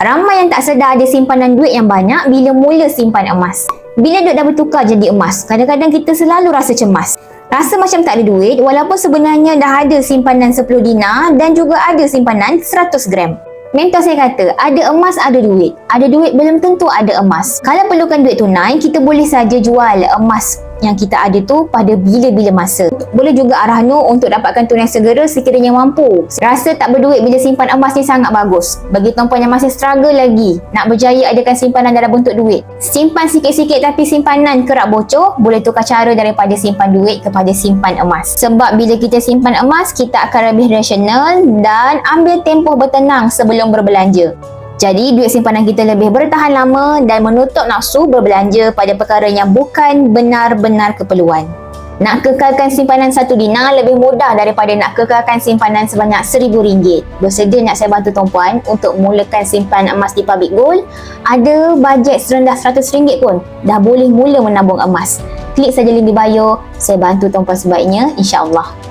Ramai yang tak sedar ada simpanan duit yang banyak bila mula simpan emas. Bila duit dah bertukar jadi emas, kadang-kadang kita selalu rasa cemas. Rasa macam tak ada duit walaupun sebenarnya dah ada simpanan 10 dinar dan juga ada simpanan 100 gram. Mentor saya kata, ada emas ada duit. Ada duit belum tentu ada emas. Kalau perlukan duit tunai, kita boleh saja jual emas yang kita ada tu pada bila-bila masa. Boleh juga arah Nur untuk dapatkan tunai segera sekiranya mampu. Rasa tak berduit bila simpan emas ni sangat bagus. Bagi tuan-puan yang masih struggle lagi nak berjaya adakan simpanan dalam bentuk duit, simpan sikit-sikit tapi simpanan kerap bocor, boleh tukar cara daripada simpan duit kepada simpan emas. Sebab bila kita simpan emas, kita akan lebih rasional dan ambil tempoh bertenang sebelum berbelanja. Jadi, duit simpanan kita lebih bertahan lama dan menutup nafsu berbelanja pada perkara yang bukan benar-benar keperluan. Nak kekalkan simpanan 1 dinar lebih mudah daripada nak kekalkan simpanan sebanyak RM1,000. Bersedia nak saya bantu tuan-puan untuk mulakan simpanan emas di Public Gold? Ada bajet serendah RM100 pun dah boleh mula menabung emas. Klik saja link di bio, saya bantu tuan-puan sebaiknya, insya-Allah.